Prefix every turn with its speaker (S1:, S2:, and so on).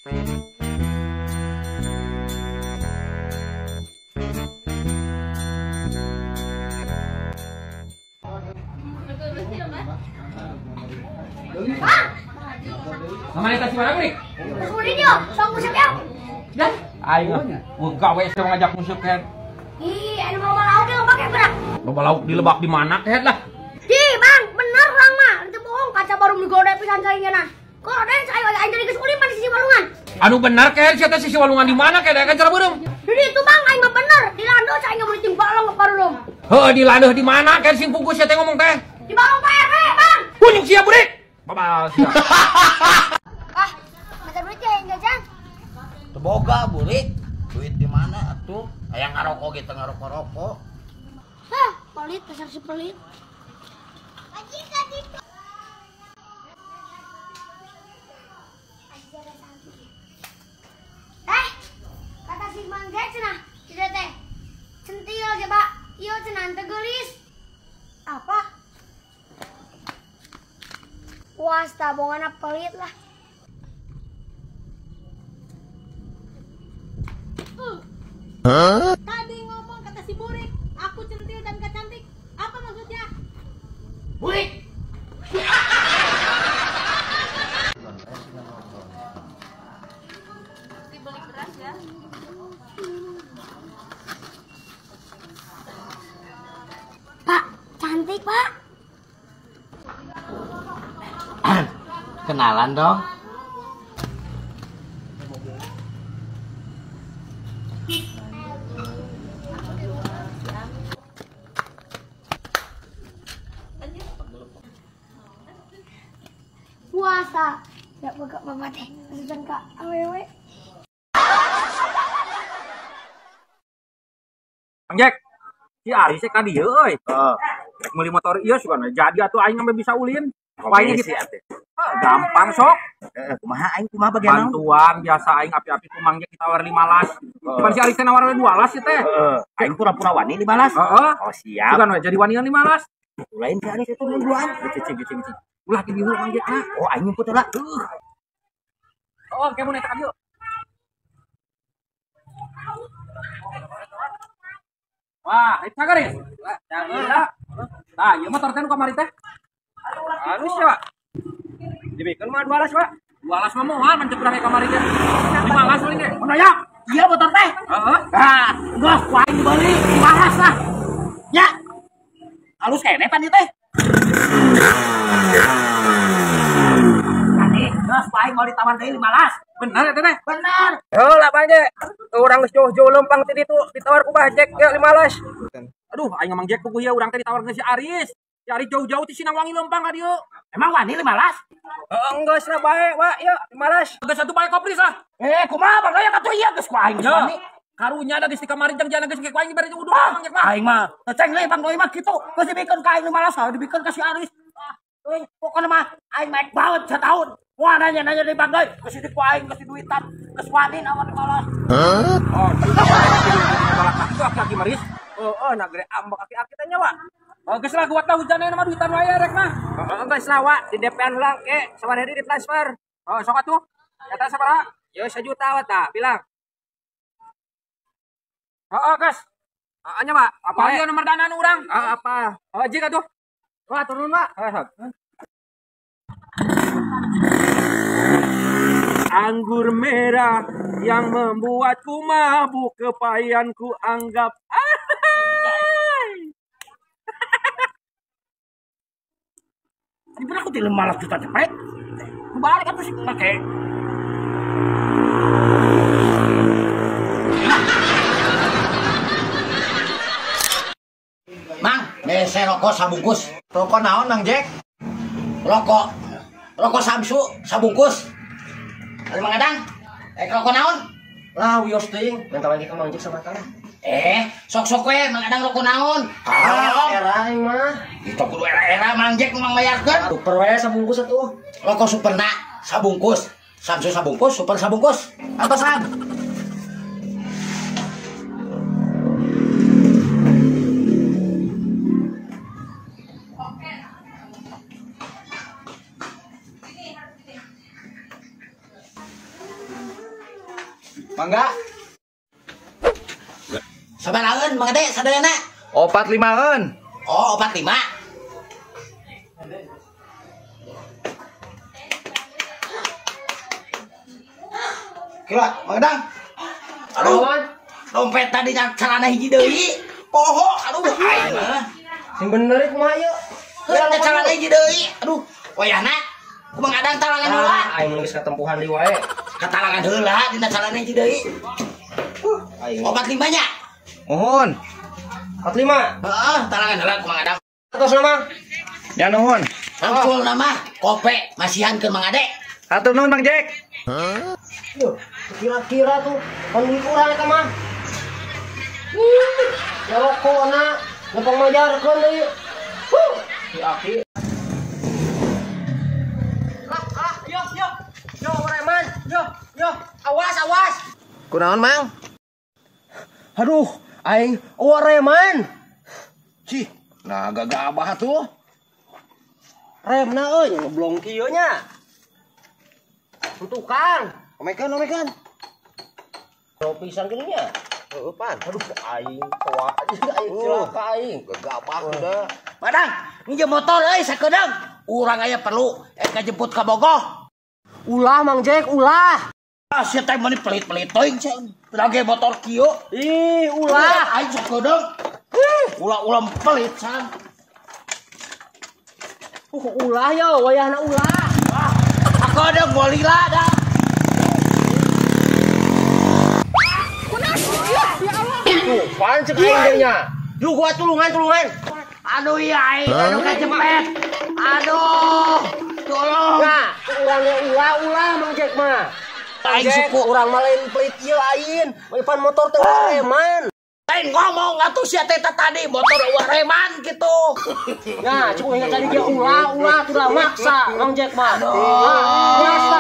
S1: Sama ini kasih mana nih?
S2: Kesulitan dia, sama musik ya.
S1: Dah, ayo. Gawe saya ngajak musik kan.
S2: Ih, ada mau lauk yang pakai berak.
S1: Loba lauk di lebak di mana teh lah?
S2: Ih, Bang, bener orang mah. Itu bohong, kaca baru digoda pisan saingan. Kok ada saya jadi kesulitan di sisi walungan.
S1: Anu benar kayak siapa sisi walungan di mana kayak kan cara beureum?
S2: Jadi itu Bang, aing mah bener. Di lando saya nggak boleh timpal lo ngeparulum.
S1: Heuh, di ladeuh di mana kayak sing pungkus teh ngomong teh?
S2: Di balong Pak RW, Bang.
S1: Kunjung siap budik. Babal siap.
S2: Ah, macam duitnya yang jajan.
S3: Teboga burik, duit di mana atuh? Aya ngarokok gitu ngarokok-rokok.
S2: Hah, pelit, dasar si pelit. Kata si Mang Jack cenah, tidak teh. Centil ge, Pak. Ieu cenah teh geulis. Apa? Puas tabungan pelit lah.
S4: Tadi ngomong kata si Burik, aku centil dan gak cantik. Apa maksudnya?
S3: Burik.
S4: Dibeli beras ya.
S2: Pak, cantik, Pak.
S3: Kenalan dong.
S2: Puasa. Ya buka mama teh. Pesan Kak awewe.
S1: Kang Jack, si Aris teh ka dieu euy. Rek meuli motor ieu sugan jadi atuh aing sampe bisa ulin. Paling gitu. Gampang sok.
S3: Kumaha aing kumaha bagian naon?
S1: Bantuan biasa aing api-api ku Mang Jack ditawar 15. Cuman si Aris teh nawar 12 teh.
S3: Aing pura-pura wani dibalas.
S1: Heeh.
S3: Oh siap.
S1: Sugan we jadi wanian 15.
S3: Lain si Aris itu duluan.
S1: Cicing. Ulah di dieu Mang Jack.
S3: Oh aing nyumput heula.
S1: Oh, kamu netak yuk. Wah, itu kagak ya? Nah, ieu motor teh nu kamari teh. Anu sih, Pak. Dibikeun mah 12, Pak. 12 mah moal mancep urang kamari teh. 15 paling ge.
S3: Mana ya? Iya motor teh.
S1: Heeh.
S3: Nah, geus ku aing dibeli 15 lah. Ya. Halus kene pan ieu teh. Tadi geus ku aing mau ditawar deui 15.
S1: Bener eta teh?
S3: Bener.
S1: Heula Pak Jack. Urang geus jauh-jauh lempang teh ditu ditawar ku Bah Jack ya 15. Aduh, aing Mang Jack kuku ieu urang teh ditawar ke si Aris. Si Aris jauh-jauh ti Sinangwangi lempang ka dieu.
S3: Emang wani 15?
S1: Enggeus lah bae, Pak. Ya, 15. Geus atuh bae kopris lah.
S3: Kumaha bagaya katuh ieu geus ku aing
S1: Ya.
S3: wani.
S1: Karunya ada geus di kamari jeung jana geus ke kuaing bari udah Mang Jack mah.
S3: Aing mah teceng deui Bang Doi mah kitu. Geus dibikeun ka aing 15, dibikeun ka si Aris. Euy, pokona mah aing maek banget setahun. Wah nanya-nanya di Bang Doi, geus di ku aing geus duitan, geus wani naon 15.
S1: Oh, itu aki-aki maris. Oh, nagre ambek aki-aki teh nya, Pak. Oh, geus lah kuat lah hujanna mah duitan wae rek mah. Geus lah, Wak, di DP-an ulang ke sawadari di transfer. Oh, sok atuh. Eta sabaraha? Yo 1 juta wa tah, bilang. Oh, geus. Anya, Pak. Apa ieu nomor dana urang? Apa? Oh, jig atuh. Wah, turun, Pak. Anggur merah yang membuatku mabuk, kepayanku anggap
S3: Ini bener aku 15 juta cepet. Balik atuh sih make. Mang, bese rokok sabungkus.
S5: Rokok naon Mang Jack?
S3: Rokok Samsu sabungkus. Ada Mang Adang? Rokok naon?
S5: Lah wios teuing, minta lagi ka Mang Jack sama kana.
S3: Sok-sok we Mang Adang rokok naon?
S5: Era aing mah.
S3: Itu kudu era-era Mang Jack nu mayarkeun.
S5: Super we sabungkus atuh.
S3: Rokok Superna sabungkus. Samsu sabungkus, Super sabungkus. Apa Sam?
S5: Mangga.
S3: Sabaraeun Mang Gede sadayana?
S5: 45-eun.
S3: Oh, 45. Kira, Mang Gedang. Aduh, dompet tadi celana hiji deui. Poho, aduh, aing mah.
S5: Sing bener kumaha ieu?
S3: Teh celana hiji deui. Aduh, wayahna. Ku Mang Gedang talangan heula.
S5: Aing geus katempuhan di wae.
S3: Katalangan heula dina celana hiji deui.
S5: Aing.
S3: 45 nya.
S5: Nuhun. 45.
S3: Heeh, talangan heula ku Mang Gedang.
S5: Atos nama. Ya nuhun.
S3: Angkul nama kope masihan ke Mang Ade.
S5: Hatur nuhun Bang Jack. Kira-kira tuh kan duit urang eta mah. Ya rokona, gampang majarkeun deui. Si Aki. Yo, Reman. Yo. Awas. Kunaon, Mang? Aduh, aing Reman. Cih, nah gagabah tuh. Remna euy, ngeblong kieu nya. Tukang, omekan. Pisan gini nya. Heuh, pan. Aduh, aing tua aing cilaka aing. Gagabah udah.
S3: Madang, minjem motor euy sakedeung. Urang aya perlu ngajemput ka Bogoh.
S5: Ulah Mang Jack, ulah.
S3: Ah, sia teh meni pelit-pelit teuing cenah. Lage motor kieu.
S5: Ih, ulah.
S3: Aing sakedeung. Ulah pelit san.
S5: Ulah yo, wayahna ulah.
S3: Sakedeung moal lila dah.
S5: Tuh, pan cek aing nya.
S3: Duh, gua tulungan. Aduh ya aing, aduh kacepet. Aduh. Tolong.
S5: Nah, urangnya ulah Mang Jack mah.
S3: Aing suku
S5: urang mah lain pelit ieu aing. Pan motor teh reman.
S3: lain ngomong atuh sia teh tadi motor wareman gitu.
S5: Nah, cukup ingat tadi dia ulah tuh maksa Mang Jack mah.
S3: Aduh.
S5: Biasa